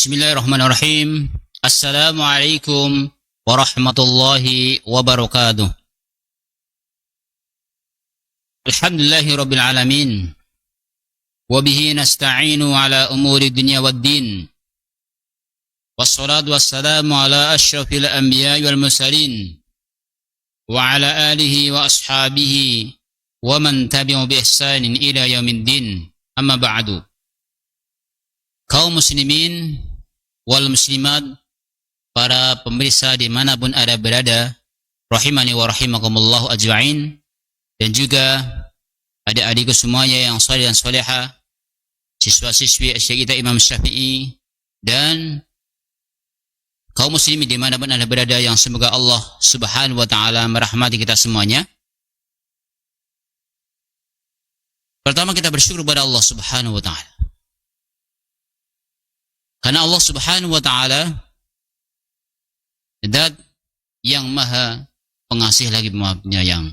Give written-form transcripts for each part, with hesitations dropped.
Bismillahirrahmanirrahim. Assalamualaikum warahmatullahi wabarakatuh. Alhamdulillahirabbil alamin. Wa bihi nasta'inu ala umuri dunya waddin. Wassalatu wassalamu ala asyrafil anbiya'i wal mursalin wa ala alihi wa ashabihi wa man tabi'u bi ihsanin ila yaumiddin. Amma ba'du. Kaum muslimin wal muslimat, para pemirsa dimanapun Anda berada, rahimani wa rahimakumullahu ajma'in, dan juga adik-adikku semuanya yang saleh dan soleha, siswa-siswi Syekh kita Imam Syafi'i, dan kaum muslimin dimanapun Anda berada yang semoga Allah subhanahu wa ta'ala merahmati kita semuanya. Pertama, kita bersyukur kepada Allah subhanahu wa ta'ala, karena Allah subhanahu wa ta'ala zat yang maha pengasih lagi maha penyayang,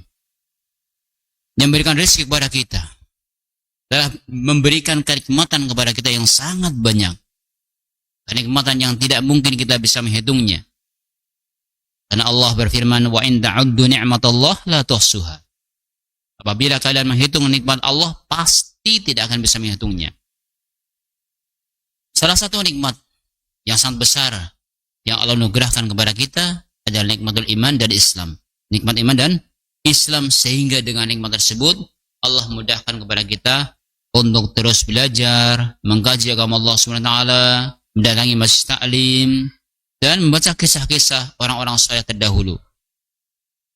yang memberikan rezeki kepada kita, telah memberikan kenikmatan kepada kita yang sangat banyak, kenikmatan yang tidak mungkin kita bisa menghitungnya. Karena Allah berfirman, wa in ta'uddu ni'matallah la tuhsuha. Apabila kalian menghitung nikmat Allah, pasti tidak akan bisa menghitungnya. Salah satu nikmat yang sangat besar yang Allah anugerahkan kepada kita adalah nikmatul iman dan Islam. Nikmat iman dan Islam, sehingga dengan nikmat tersebut Allah mudahkan kepada kita untuk terus belajar, mengkaji agama Allah Subhanahu wa taala, mendatangi majelis taklim, dan membaca kisah-kisah orang-orang saleh terdahulu.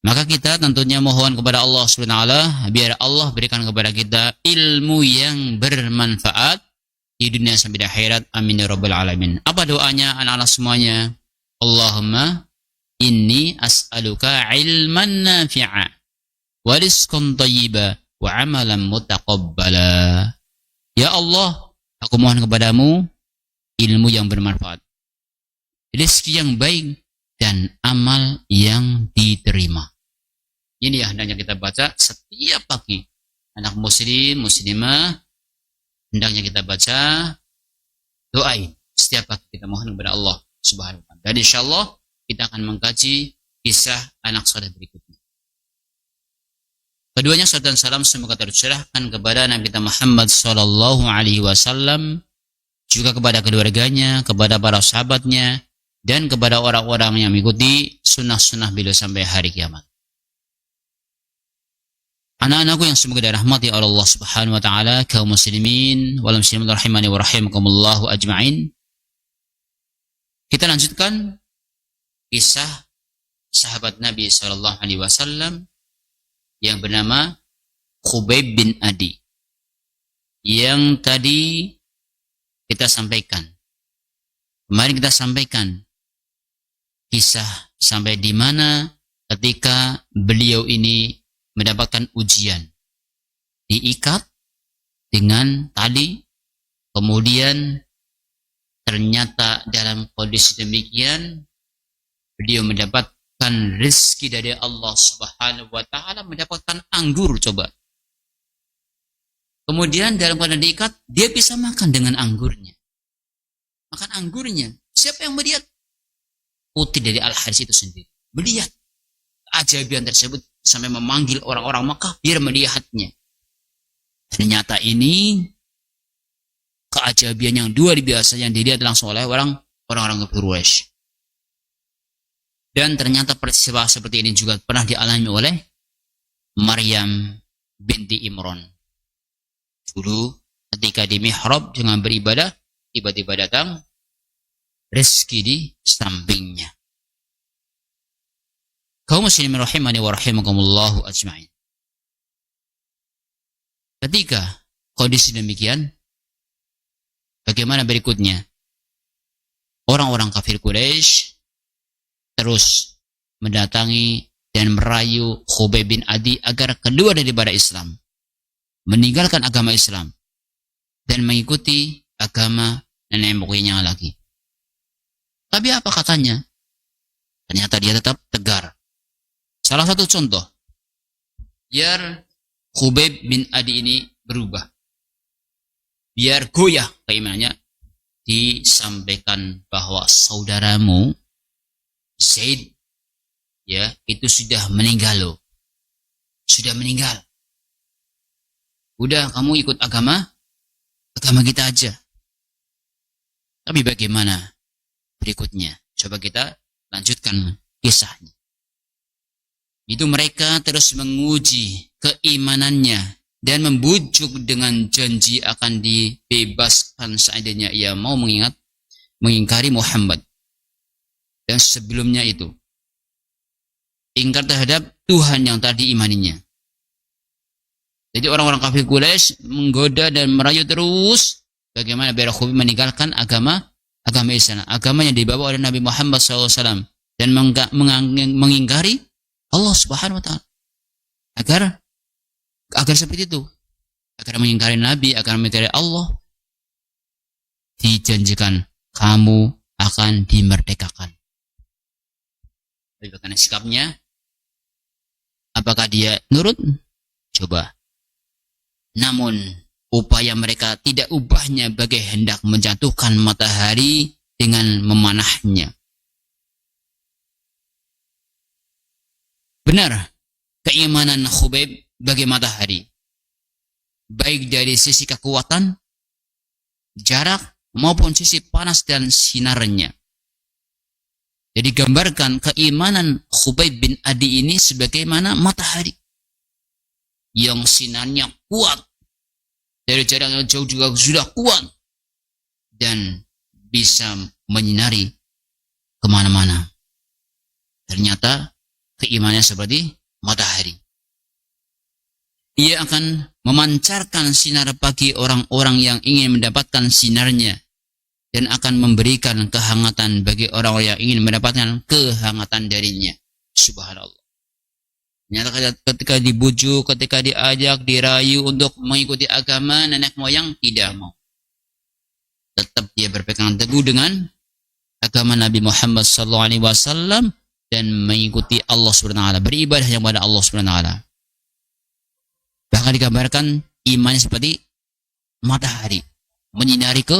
Maka kita tentunya mohon kepada Allah Subhanahu wa taala biar Allah berikan kepada kita ilmu yang bermanfaat di dunia sampai di akhirat. Amin ya rabbal alamin. Apa doanya anak-anak semuanya? Allahumma inni as'aluka ilman nafi'a wa rizqan thayyiba wa amalan mutaqabbala. Ya Allah, aku mohon kepadamu ilmu yang bermanfaat, rezeki yang baik, dan amal yang diterima. Ini ya hendaknya kita baca setiap pagi. Anak muslim, muslimah, hendaknya kita baca, doain setiap pagi, kita mohon kepada Allah subhanahu wa ta'ala. Dan insyaallah kita akan mengkaji kisah anak saleh berikutnya. Keduanya salawat dan salam semoga tercurahkan kepada Nabi kita Muhammad sallallahu alaihi wasallam, juga kepada keluarganya, kepada para sahabatnya, dan kepada orang-orang yang mengikuti sunnah-sunnah beliau sampai hari kiamat. Anak-anakku yang semoga dirahmati oleh Allah subhanahu wa ta'ala, kaum muslimin wal muslimat rahimani wa rahimakumullahu ajma'in. Kita lanjutkan kisah sahabat Nabi sallallahu alaihi wasallam yang bernama Khubayb bin Adi, yang tadi kita sampaikan. Kemarin kita sampaikan kisah sampai di mana ketika beliau ini mendapatkan ujian, diikat dengan tali, kemudian ternyata dalam kondisi demikian beliau mendapatkan rezeki dari Allah subhanahu wa ta'ala, mendapatkan anggur. Coba, kemudian dalam keadaan diikat, dia bisa makan dengan anggurnya. Makan anggurnya. Siapa yang melihat? Putri dari Al-Haris itu sendiri melihat keajaiban tersebut sampai memanggil orang-orang Makkah biar melihatnya. Ternyata ini keajaiban yang luar biasa yang dilihat langsung oleh orang-orang Quraisy. Dan ternyata peristiwa seperti ini juga pernah dialami oleh Maryam binti Imran. Dulu ketika di mihrab dengan beribadah, tiba-tiba datang rezeki di sampingnya. Kaum muslimin rahimani wa rahimakumullahu ajma'in. Ketika kondisi demikian, bagaimana berikutnya? Orang-orang kafir Quraisy terus mendatangi dan merayu Khubayb bin Adi agar keluar daripada Islam, meninggalkan agama Islam, dan mengikuti agama nenek moyangnya lagi. Tapi apa katanya? Ternyata dia tetap tegar. Salah satu contoh, biar Khubayb bin Adi ini berubah, biar goyah keimanannya, disampaikan bahwa saudaramu Zaid ya itu sudah meninggal loh. Sudah meninggal. Udah kamu ikut agama kita aja. Tapi bagaimana berikutnya? Coba kita lanjutkan kisahnya. Itu mereka terus menguji keimanannya dan membujuk dengan janji akan dibebaskan seandainya ia mau mengingkari Muhammad. Dan sebelumnya itu ingkar terhadap Tuhan yang tadi imaninya. Jadi orang-orang kafir Quraisy menggoda dan merayu terus bagaimana biar Khubayb meninggalkan agama Islam, agama yang dibawa oleh Nabi Muhammad SAW, dan mengingkari Allah Subhanahu Wa Taala. Agar seperti itu, agar mengingkari Nabi, agar mengingkari Allah, dijanjikan kamu akan dimerdekakan. Bagaimana sikapnya? Apakah dia nurut? Coba. Namun upaya mereka tidak ubahnya bagai hendak menjatuhkan matahari dengan memanahnya. Benar, keimanan Khubayb bagai matahari, baik dari sisi kekuatan, jarak, maupun sisi panas dan sinarnya. Jadi gambarkan keimanan Khubayb bin Adi ini sebagaimana matahari yang sinarnya kuat, dari jarak yang jauh juga sudah kuat, dan bisa menyinari kemana-mana. Ternyata keimanannya seperti matahari. Ia akan memancarkan sinar bagi orang-orang yang ingin mendapatkan sinarnya, dan akan memberikan kehangatan bagi orang-orang yang ingin mendapatkan kehangatan darinya. Subhanallah. Ternyata ketika dibujuk, ketika diajak, dirayu untuk mengikuti agama nenek moyang, tidak mau. Tetap dia berpegang teguh dengan agama Nabi Muhammad SAW dan mengikuti Allah SWT, beribadah yang kepada Allah SWT. Bahkan digambarkan imannya seperti matahari, menyinari ke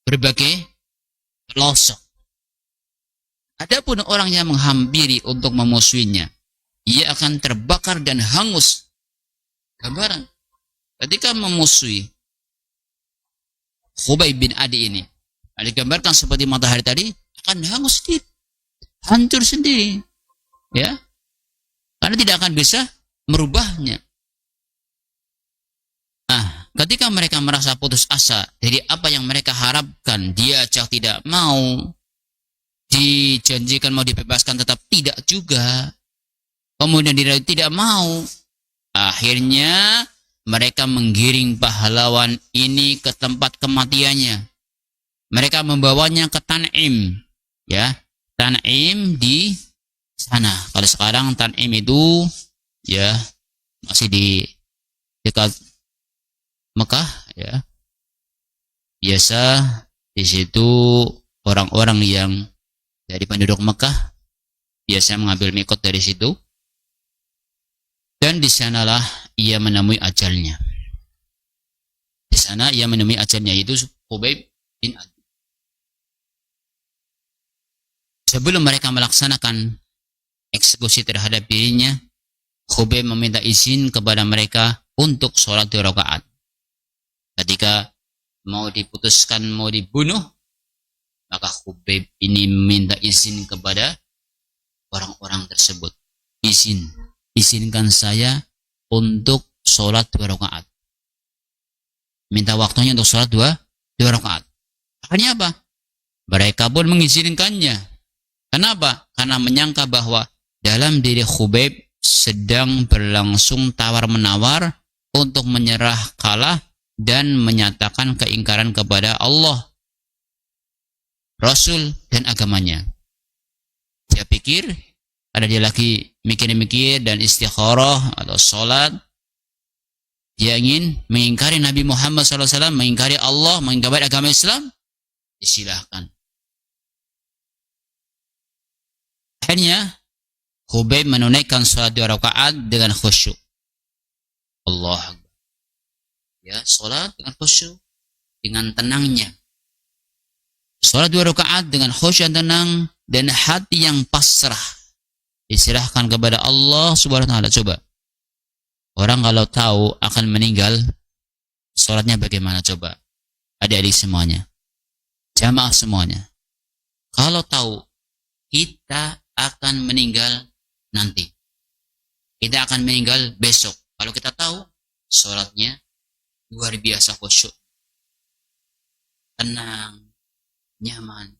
berbagai pelosok. Adapun orang yang menghampiri untuk memusuhinya, ia akan terbakar dan hangus. Gambaran ketika memusuhi Khubayb bin Adi ini, digambarkan seperti matahari tadi, akan hangus sendiri, hancur sendiri, ya, karena tidak akan bisa merubahnya. Ketika mereka merasa putus asa dari apa yang mereka harapkan, diajak tidak mau, dijanjikan mau dibebaskan tetap tidak juga, kemudian dirayu tidak mau. Akhirnya mereka menggiring pahlawan ini ke tempat kematiannya. Mereka membawanya ke Tan'im, ya, Tan'im di sana. Kalau sekarang Tan'im itu ya masih di dekat Mekah, ya. Biasa di situ orang-orang yang dari penduduk Mekah biasa mengambil mikot dari situ, dan di sanalah ia menemui ajalnya. Di sana ia menemui ajalnya, yaitu Khubayb bin Adi. Sebelum mereka melaksanakan eksekusi terhadap dirinya, Khubayb meminta izin kepada mereka untuk sholat 2 rakaat. Ketika mau diputuskan mau dibunuh, maka Khubayb ini meminta izin kepada orang-orang tersebut. Izinkan saya untuk sholat 2 rakaat. Minta waktunya untuk sholat 2 rakaat. Akhirnya apa? Mereka pun mengizinkannya. Kenapa? Karena menyangka bahwa dalam diri Khubayb sedang berlangsung tawar-menawar untuk menyerah kalah dan menyatakan keingkaran kepada Allah, Rasul, dan agamanya. Dia pikir, ada dia lagi mikir-mikir dan istikharah atau sholat, dia ingin mengingkari Nabi Muhammad SAW, mengingkari Allah, mengingkari agama Islam, disilahkan. Akhirnya Khubayb menunaikan sholat 2 rakaat dengan khusyuk. Allah, ya, sholat dengan khusyuk, dengan tenangnya, Salat 2 rakaat dengan khusyuk dan tenang dan hati yang pasrah. Diserahkan kepada Allah Subhanahu wa taala. Coba. Orang kalau tahu akan meninggal, salatnya bagaimana coba? Adik-adik semuanya. Jamaah semuanya. Kalau tahu kita akan meninggal nanti. Kita akan meninggal besok. Kalau kita tahu salatnya luar biasa khusyuk. Tenang, nyaman.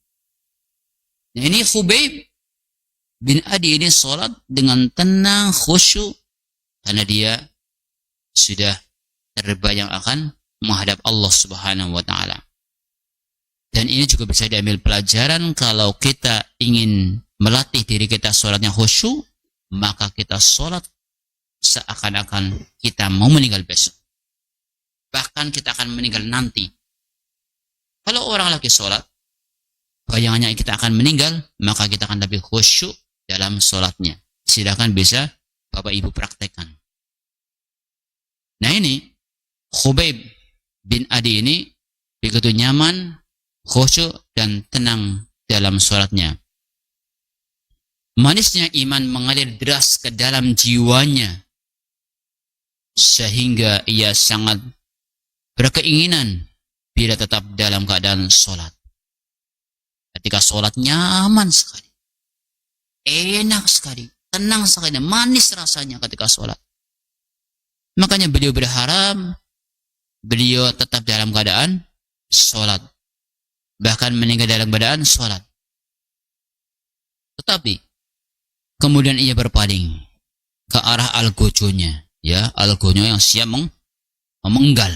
Nah, ini Khubayb bin Adi ini sholat dengan tenang, khusyuk, karena dia sudah terbayang akan menghadap Allah Subhanahu wa taala. Dan ini juga bisa diambil pelajaran kalau kita ingin melatih diri kita sholatnya khusyuk, maka kita sholat seakan-akan kita mau meninggal besok. Bahkan kita akan meninggal nanti. Kalau orang lagi sholat, bayangannya kita akan meninggal, maka kita akan lebih khusyuk dalam sholatnya. Silakan bisa Bapak Ibu praktekkan. Nah ini, Khubayb bin Adi ini begitu nyaman, khusyuk, dan tenang dalam sholatnya. Manisnya iman mengalir deras ke dalam jiwanya, sehingga ia sangat berkeinginan bila tetap dalam keadaan sholat. Ketika sholat nyaman sekali, enak sekali, tenang sekali, manis rasanya ketika sholat. Makanya beliau berharap beliau tetap dalam keadaan sholat, bahkan meninggal dalam keadaan sholat. Tetapi kemudian ia berpaling ke arah algojonya, ya, algojo yang siap memenggal.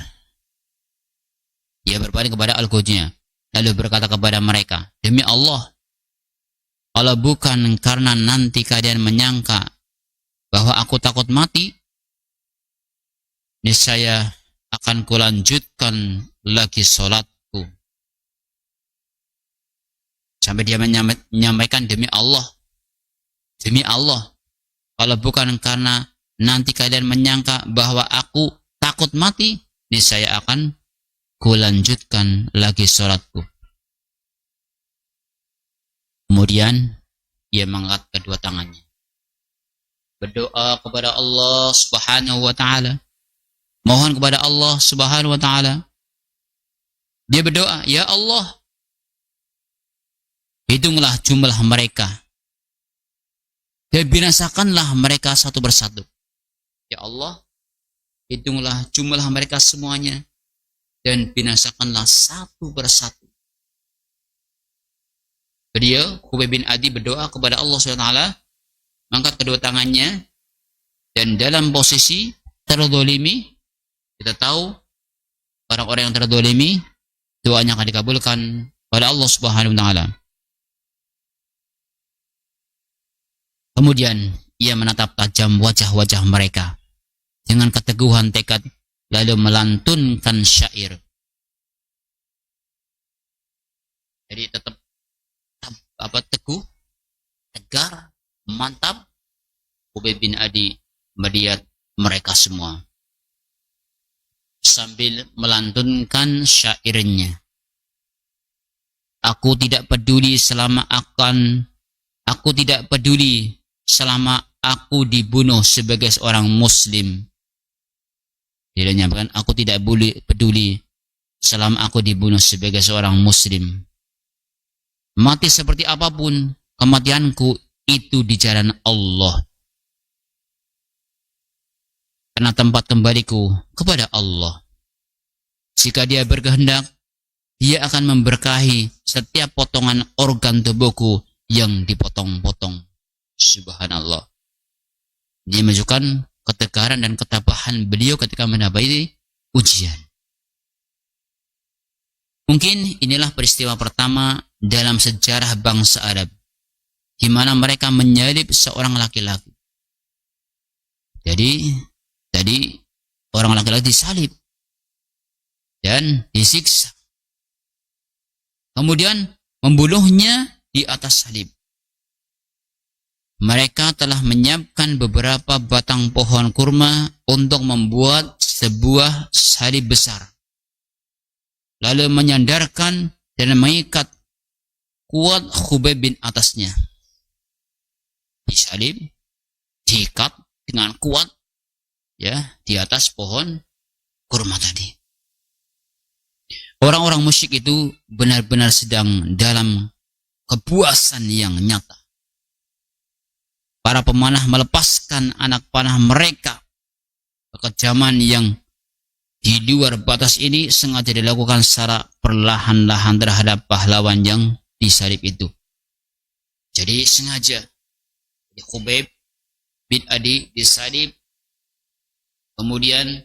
Ia berpaling kepada algojonya, lalu berkata kepada mereka, demi Allah, kalau bukan karena nanti kalian menyangka bahwa aku takut mati, niscaya akan kulanjutkan lagi sholatku. Sampai dia menyampaikan demi Allah, kalau bukan karena nanti kalian menyangka bahwa aku takut mati, niscaya akan kulanjutkan lagi sholatku. Kemudian ia mengangkat kedua tangannya, berdoa kepada Allah Subhanahu wa taala, mohon kepada Allah Subhanahu wa taala. Dia berdoa, ya Allah, hitunglah jumlah mereka dan binasakanlah mereka satu persatu. Ya Allah, hitunglah jumlah mereka semuanya dan binasakanlah satu persatu. Beliau, Khubayb bin Adi, berdoa kepada Allah SWT, mengangkat kedua tangannya, dan dalam posisi terdolimi. Kita tahu orang-orang yang terdolimi, doanya akan dikabulkan oleh Allah Subhanahu wa taala. Kemudian ia menatap tajam wajah-wajah mereka dengan keteguhan tekad, lalu melantunkan syair. Jadi tetap teguh, tegar, mantap. Khubayb bin Adi melihat mereka semua sambil melantunkan syairnya. Aku tidak peduli selama aku dibunuh sebagai seorang muslim. Dia menyampaikan, aku tidak peduli selama aku dibunuh sebagai seorang muslim. Mati seperti apapun kematianku itu di jalan Allah. Karena tempat kembaliku kepada Allah. Jika dia berkehendak, dia akan memberkahi setiap potongan organ tubuhku yang dipotong-potong. Subhanallah. Dia menunjukkan ketegaran dan ketabahan beliau ketika menghadapi ujian. Mungkin inilah peristiwa pertama dalam sejarah bangsa Arab, di mana mereka menyalib seorang laki-laki. Jadi orang laki-laki disalib dan disiksa. Kemudian membunuhnya di atas salib. Mereka telah menyiapkan beberapa batang pohon kurma untuk membuat sebuah salib besar. Lalu menyandarkan dan mengikat kuat Khubayb bin atasnya. Disalib, diikat dengan kuat ya di atas pohon kurma tadi. Orang-orang musyrik itu benar-benar sedang dalam kepuasan yang nyata. Para pemanah melepaskan anak panah mereka. Kekejaman yang di luar batas ini sengaja dilakukan secara perlahan-lahan terhadap pahlawan yang disalib itu. Jadi sengaja Khubayb bin Adi disalib, kemudian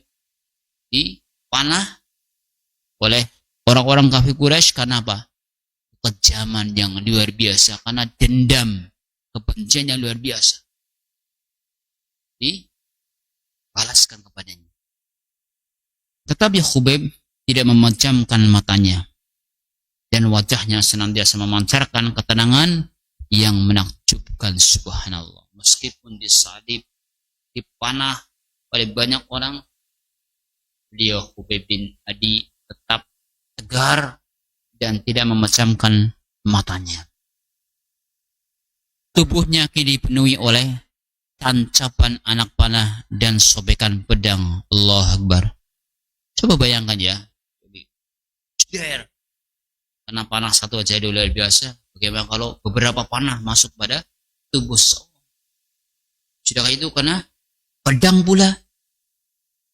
dipanah oleh orang-orang kafir Quraisy. Karena apa? Kekejaman yang luar biasa, karena dendam, kebencian yang luar biasa dibalaskan kepadanya. Tetapi Khubayb tidak memejamkan matanya dan wajahnya senantiasa memancarkan ketenangan yang menakjubkan. Subhanallah, meskipun disalib, dipanah oleh banyak orang, beliau Khubayb bin Adi tetap tegar dan tidak memejamkan matanya. Tubuhnya kini dipenuhi oleh tancapan anak panah dan sobekan pedang. Allahu Akbar. Coba bayangkan ya, karena panah satu aja luar biasa, bagaimana kalau beberapa panah masuk pada tubuh seorang? Sudahkah itu karena pedang pula?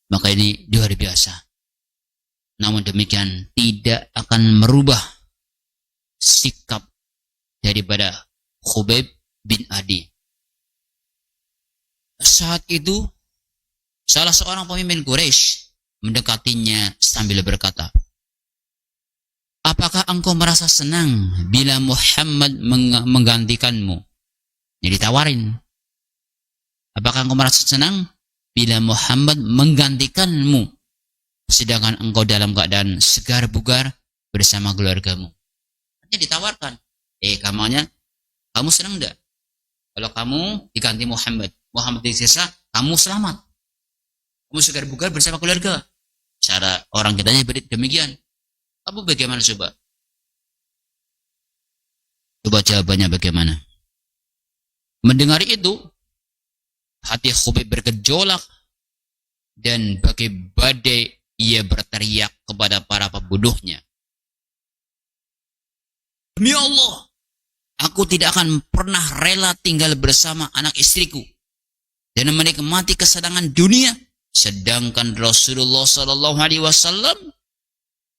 Maka ini luar biasa. Namun demikian tidak akan merubah sikap daripada Khubayb bin Adi. Saat itu salah seorang pemimpin Quraisy mendekatinya sambil berkata, "Apakah engkau merasa senang bila Muhammad menggantikanmu?" Jadi ditawarin. Apakah engkau merasa senang bila Muhammad menggantikanmu, sedangkan engkau dalam keadaan segar bugar bersama keluargamu? Hanya ditawarkan. Kamu senang enggak kalau kamu diganti Muhammad disiksa, kamu selamat, kamu segar bugar bersama keluarga? Cara orang kitanya demikian. Kamu bagaimana coba? Coba jawabannya bagaimana? Mendengar itu, hati Khubayb bergejolak dan bagai badai ia berteriak kepada para pembunuhnya, "Demi Allah, aku tidak akan pernah rela tinggal bersama anak istriku dan menikmati kesenangan dunia, sedangkan Rasulullah SAW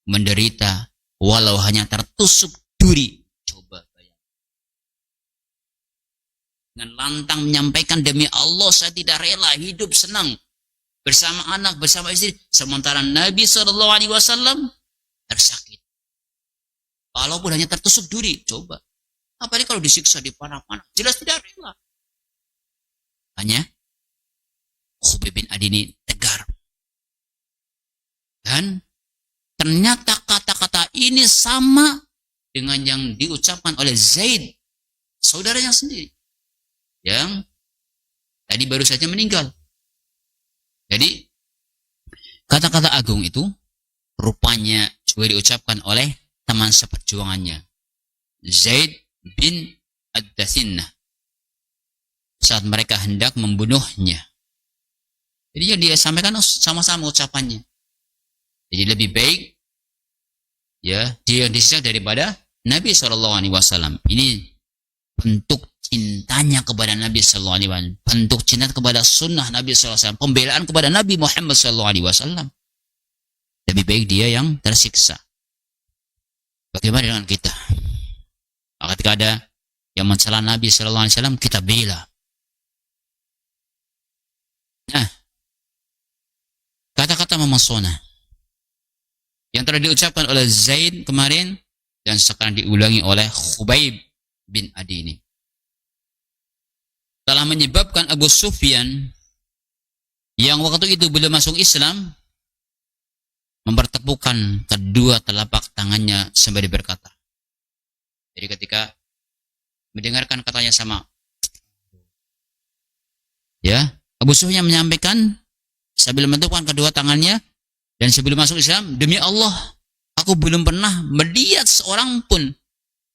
menderita walau hanya tertusuk duri." Coba bayangkan. Dengan lantang menyampaikan, "Demi Allah, saya tidak rela hidup senang bersama anak, bersama istri." Sementara Nabi SAW tersakit, walaupun hanya tertusuk duri. Coba, apalagi kalau disiksa di panah-panah, jelas tidak rela. Hanya Khubayb bin Adi ini tegar. Dan ternyata kata-kata ini sama dengan yang diucapkan oleh Zaid, saudaranya sendiri, yang tadi baru saja meninggal. Jadi kata-kata agung itu rupanya juga diucapkan oleh teman seperjuangannya, Zaid bin Ad-Dathinnah, saat mereka hendak membunuhnya. Jadi yang dia sampaikan sama-sama ucapannya. Jadi lebih baik ya dia disiksa daripada Nabi SAW. Ini bentuk cintanya kepada Nabi SAW, bentuk cinta kepada sunnah Nabi SAW, pembelaan kepada Nabi Muhammad SAW. Lebih baik dia yang tersiksa. Bagaimana dengan kita? Ketika ada yang mencela Nabi SAW, kita bela. Nah, kata-kata memesona yang telah diucapkan oleh Zaid kemarin dan sekarang diulangi oleh Khubayb bin Adi ini telah menyebabkan Abu Sufyan yang waktu itu belum masuk Islam mempertepukan kedua telapak tangannya sambil berkata. Jadi ketika mendengarkan katanya sama, ya, Abu Sufyan menyampaikan sambil menentukan kedua tangannya dan sebelum masuk Islam, "Demi Allah, aku belum pernah melihat seorang pun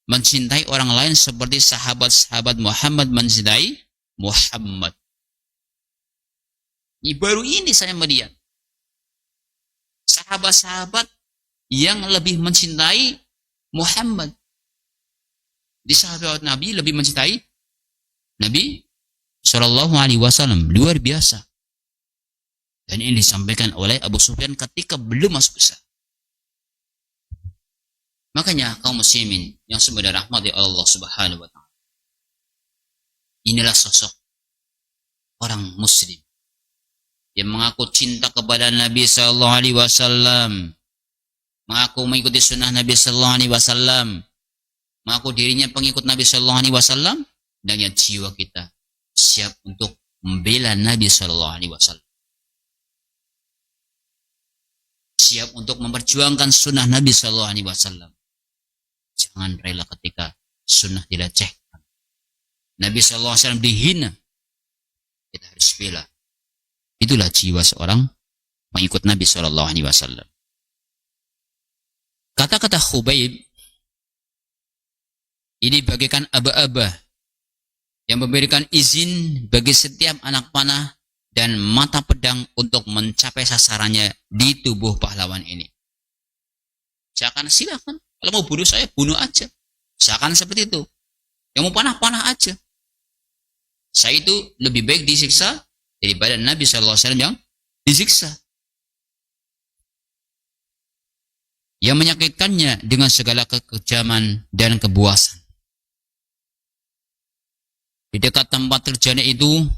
mencintai orang lain seperti sahabat-sahabat Muhammad mencintai Muhammad. Ini baru ini saya melihat sahabat-sahabat yang lebih mencintai Muhammad. Di sahabat Nabi lebih mencintai Nabi Shallallahu Alaihi Wasallam. Luar biasa. Dan ini disampaikan oleh Abu Sufyan ketika belum masuk Islam. Makanya kaum muslimin yang sebenarnya rahmati Allah Subhanahu wa taala. Inilah sosok orang muslim yang mengaku cinta kepada Nabi sallallahu alaihi wasallam, mengaku mengikuti sunnah Nabi sallallahu alaihi wasallam, mengaku dirinya pengikut Nabi sallallahu alaihi wasallam, dan yang jiwa kita siap untuk membela Nabi sallallahu alaihi wasallam. Siap untuk memperjuangkan sunnah Nabi sallallahu alaihi wasallam. Jangan rela ketika sunnah dilecehkan, Nabi sallallahu alaihi wasallam dihina, kita harus bela. Itulah jiwa seorang pengikut Nabi sallallahu alaihi wasallam. Kata-kata Khubayb ini bagaikan aba-aba yang memberikan izin bagi setiap anak panah dan mata pedang untuk mencapai sasarannya di tubuh pahlawan ini. Silakan, kalau mau bunuh saya, bunuh aja. Silakan seperti itu. Yang mau panah-panah aja. Saya itu lebih baik disiksa daripada Nabi sallallahu alaihi wasallam yang disiksa. Yang menyakitkannya dengan segala kekejaman dan kebuasan. Di dekat tempat kerjanya itu,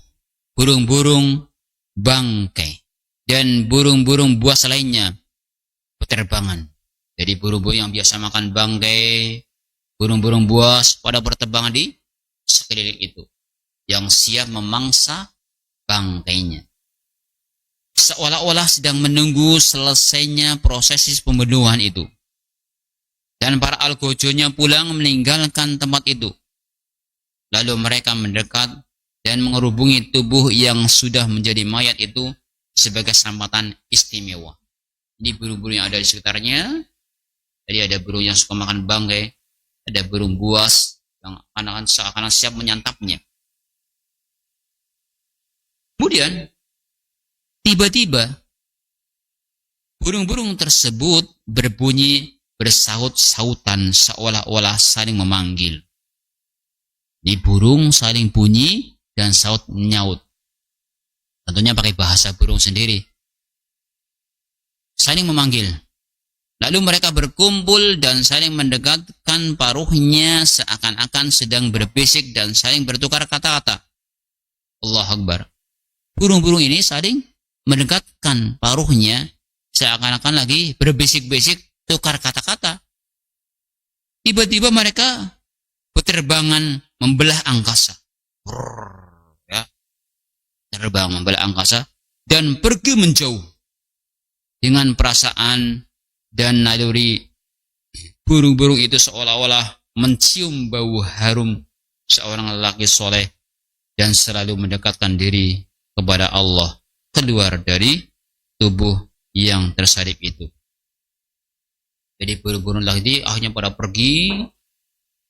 burung-burung bangkai dan burung-burung buas lainnya berterbangan. Jadi burung-burung yang biasa makan bangkai, burung-burung buas pada berterbangan di sekeliling itu, yang siap memangsa bangkainya. Seolah-olah sedang menunggu selesainya prosesi pembunuhan itu. Dan para algojonya pulang meninggalkan tempat itu. Lalu mereka mendekat dan mengerubungi tubuh yang sudah menjadi mayat itu sebagai sambatan istimewa. Ini burung-burung yang ada di sekitarnya. Jadi ada burung yang suka makan bangkai, ada burung buas yang akan siap menyantapnya. Kemudian tiba-tiba burung-burung tersebut berbunyi bersaut-sautan seolah-olah saling memanggil. Ini burung saling bunyi dan saut nyaut. Tentunya pakai bahasa burung sendiri. Saling memanggil. Lalu mereka berkumpul dan saling mendekatkan paruhnya seakan-akan sedang berbisik dan saling bertukar kata-kata. Allahu Akbar. Burung-burung ini saling mendekatkan paruhnya seakan-akan lagi berbisik-bisik tukar kata-kata. Tiba-tiba mereka berterbangan membelah angkasa. Ya. Terbang membelah angkasa dan pergi menjauh. Dengan perasaan dan naluri burung-burung itu seolah-olah mencium bau harum seorang lelaki soleh dan selalu mendekatkan diri kepada Allah keluar dari tubuh yang tersalib itu. Jadi burung-burung lagi akhirnya pada pergi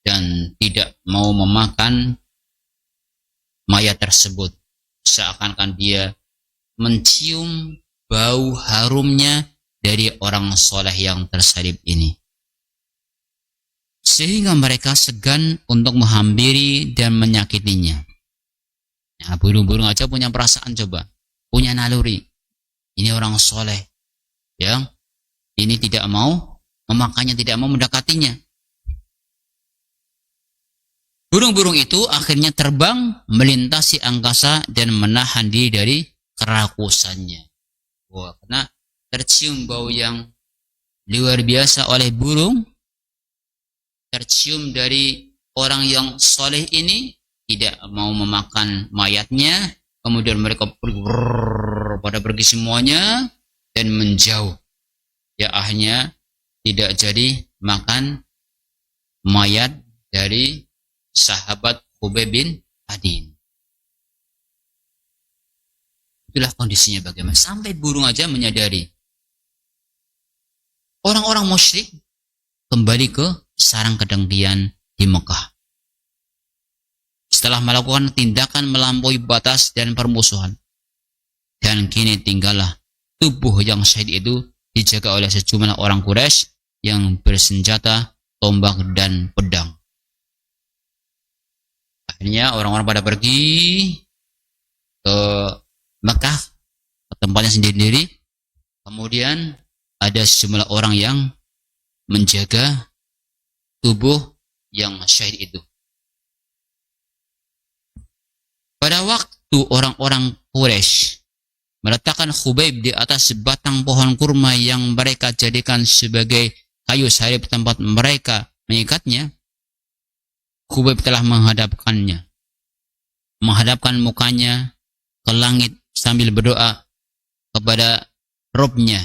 dan tidak mau memakan mayat tersebut, seakan-akan dia mencium bau harumnya dari orang soleh yang tersalib ini. Sehingga mereka segan untuk menghampiri dan menyakitinya. Nah, burung-burung aja punya perasaan coba, punya naluri. Ini orang soleh yang ini tidak mau memakannya, tidak mau mendekatinya. Burung-burung itu akhirnya terbang melintasi angkasa dan menahan diri dari kerakusannya. Wah, karena tercium bau yang luar biasa oleh burung, tercium dari orang yang soleh ini, tidak mau memakan mayatnya, kemudian mereka pada pergi semuanya dan menjauh. Ya akhirnya tidak jadi makan mayat dari sahabat Khubayb bin Adin. Itulah kondisinya bagaimana. Sampai burung aja menyadari. Orang-orang musyrik kembali ke sarang kedengkian di Mekah. Setelah melakukan tindakan melampaui batas dan permusuhan. Dan kini tinggallah tubuh yang syahid itu dijaga oleh sejumlah orang Quraisy yang bersenjata tombak dan pedang. Akhirnya orang-orang pada pergi ke Mekah, ke tempatnya sendiri-sendiri. Kemudian ada sejumlah orang yang menjaga tubuh yang syahid itu. Pada waktu orang-orang Quraisy meletakkan Khubayb di atas batang pohon kurma yang mereka jadikan sebagai kayu salib tempat mereka mengikatnya, Khubayb telah menghadapkan mukanya ke langit sambil berdoa kepada Rabb-Nya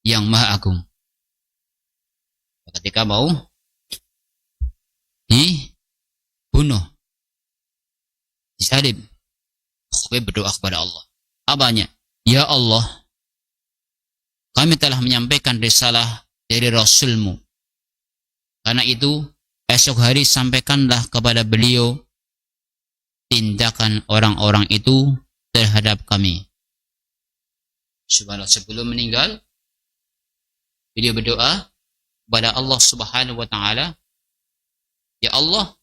yang Maha Agung. Ketika mau dibunuh, disalib, Khubayb berdoa kepada Allah. Apanya? Ya Allah, kami telah menyampaikan risalah dari Rasul-Mu. Karena itu, esok hari sampaikanlah kepada beliau tindakan orang-orang itu terhadap kami. Subhanallah, sebelum meninggal, beliau berdoa kepada Allah Subhanahu wa Ta'ala, Ya Allah,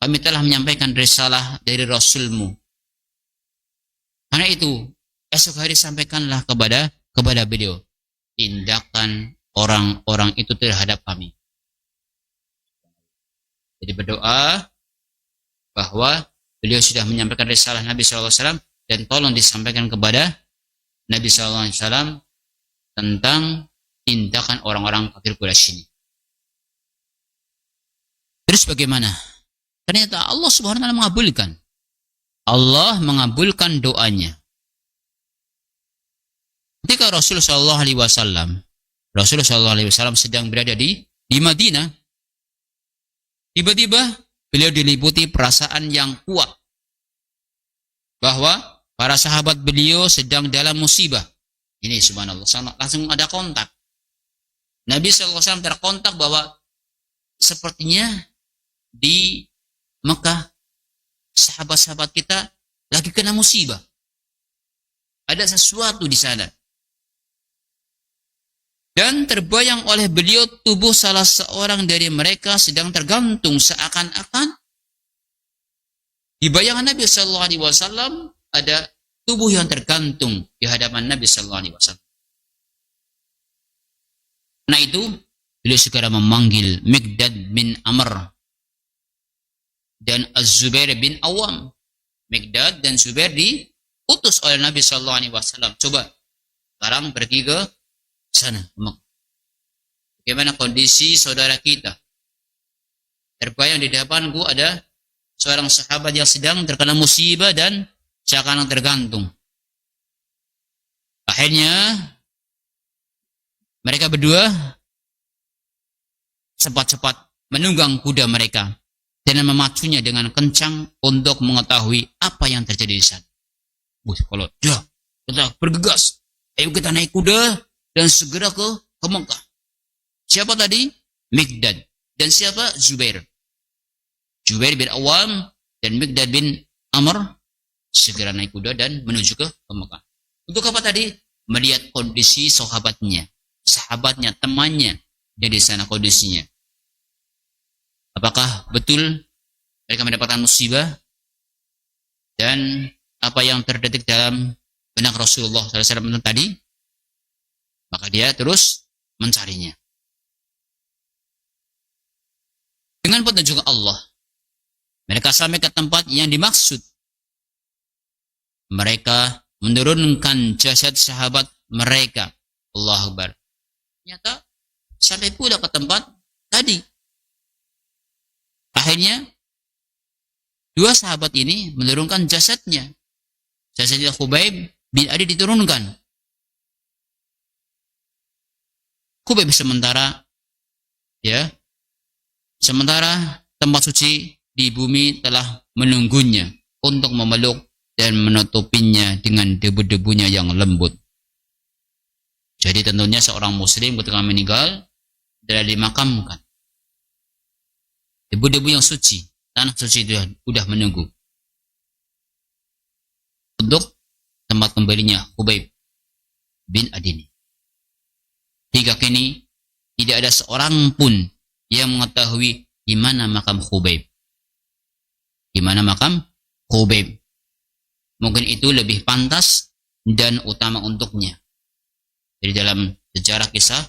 kami telah menyampaikan risalah dari Rasul-Mu. Karena itu, esok hari sampaikanlah kepada beliau tindakan orang-orang itu terhadap kami. Jadi berdoa bahwa beliau sudah menyampaikan risalah Nabi SAW dan tolong disampaikan kepada Nabi SAW tentang tindakan orang-orang kafir Quraisy ini. Terus bagaimana? Ternyata Allah Subhanahu wa Ta'ala mengabulkan. Allah mengabulkan doanya. Ketika Rasulullah SAW sedang berada di Madinah, tiba-tiba beliau diliputi perasaan yang kuat bahwa para sahabat beliau sedang dalam musibah. Ini subhanallah, langsung ada kontak. Nabi SAW terkontak bahwa sepertinya di Mekah sahabat-sahabat kita lagi kena musibah. Ada sesuatu di sana. Dan terbayang oleh beliau tubuh salah seorang dari mereka sedang tergantung seakan-akan di bayangan Nabi Sallallahu Alaihi Wasallam ada tubuh yang tergantung di hadapan Nabi Sallallahu Alaihi Wasallam. Nah itu beliau segera memanggil Miqdad bin Amr dan Az-Zubair bin Awam. Miqdad dan Zubair diutus oleh Nabi Sallallahu Alaihi Wasallam. Coba sekarang pergi ke sana. Bagaimana kondisi saudara kita? Terbayang di depanku ada seorang sahabat yang sedang terkena musibah dan seakan tergantung. Akhirnya mereka berdua cepat-cepat menunggang kuda mereka dan memacunya dengan kencang untuk mengetahui apa yang terjadi di sana. Kalau dah, kita bergegas. Ayo kita naik kuda dan segera ke Mekah. Siapa tadi? Miqdad. Dan siapa? Zubair. Zubair bin Awam dan Miqdad bin Amr segera naik kuda dan menuju ke Mekah. Untuk apa tadi? Melihat kondisi sahabatnya, temannya yang di sana kondisinya. Apakah betul mereka mendapatkan musibah? Dan apa yang terdetik dalam benak Rasulullah SAW tadi? Maka dia terus mencarinya. Dengan petunjuk Allah, mereka sampai ke tempat yang dimaksud. Mereka menurunkan jasad sahabat mereka. Allahu Akbar. Ternyata sampai pula ke tempat tadi. Akhirnya dua sahabat ini menurunkan jasadnya. Jasadnya Khubayb bin Adi diturunkan. Khubayb sementara tempat suci di bumi telah menunggunya untuk memeluk dan menutupinya dengan debu-debunya yang lembut. Jadi tentunya seorang muslim ketika meninggal telah dimakamkan. debu-debu yang suci, tanah suci itu sudah menunggu untuk tempat kembalinya Khubayb bin Adi. Hingga kini tidak ada seorang pun yang mengetahui di mana makam Khubayb. Di mana makam Khubayb. Mungkin itu lebih pantas dan utama untuknya. Jadi dalam sejarah kisah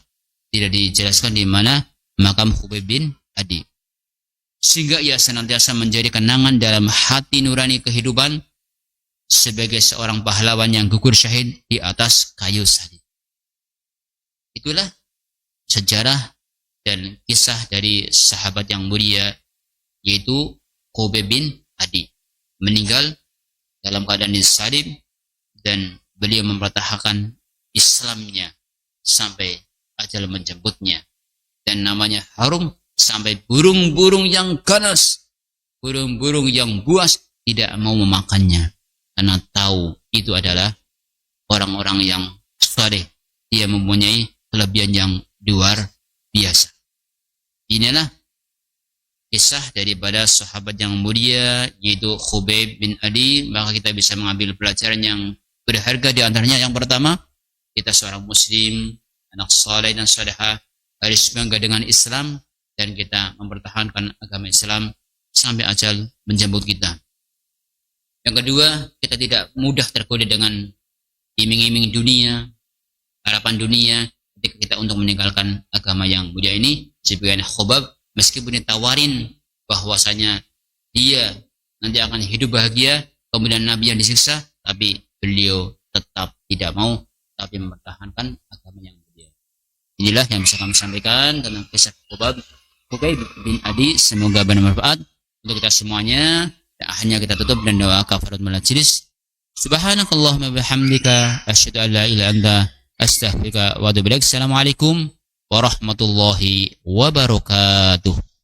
tidak dijelaskan di mana makam Khubayb bin Adi. Sehingga ia senantiasa menjadi kenangan dalam hati nurani kehidupan sebagai seorang pahlawan yang gugur syahid di atas kayu salib. Itulah sejarah dan kisah dari sahabat yang mulia, yaitu Khubayb bin Adi. Meninggal dalam keadaan disalib dan beliau mempertahankan Islamnya sampai ajal menjemputnya. Dan namanya harum sampai burung-burung yang ganas, burung-burung yang buas tidak mau memakannya. Karena tahu itu adalah orang-orang yang saleh. Dia mempunyai kelebihan yang luar biasa. Inilah kisah daripada sahabat yang mulia, yaitu Khubayb bin Adi. Maka kita bisa mengambil pelajaran yang berharga di antaranya. Yang pertama, kita seorang muslim, anak saleh dan salehah, harus bangga dengan Islam dan kita mempertahankan agama Islam sampai ajal menjemput kita. Yang kedua, kita tidak mudah tergoda dengan iming-iming dunia, harapan dunia ketika kita untuk meninggalkan agama yang mulia ini. Sebagian Khubayb meskipun ditawarin bahwasanya dia nanti akan hidup bahagia, kemudian Nabi yang disiksa, tapi beliau tetap tidak mau, tapi mempertahankan agama yang mulia. Inilah yang bisa kami sampaikan tentang kisah Khubayb bin Adi. Semoga bermanfaat untuk kita semuanya. Hanya kita tutup dan doa kafaratul majlis. Subhanakallahumma bihamdika asyhadu an la ilaha illa anta astaghfiruka wa atubu ilaik. Assalamualaikum warahmatullahi wabarakatuh.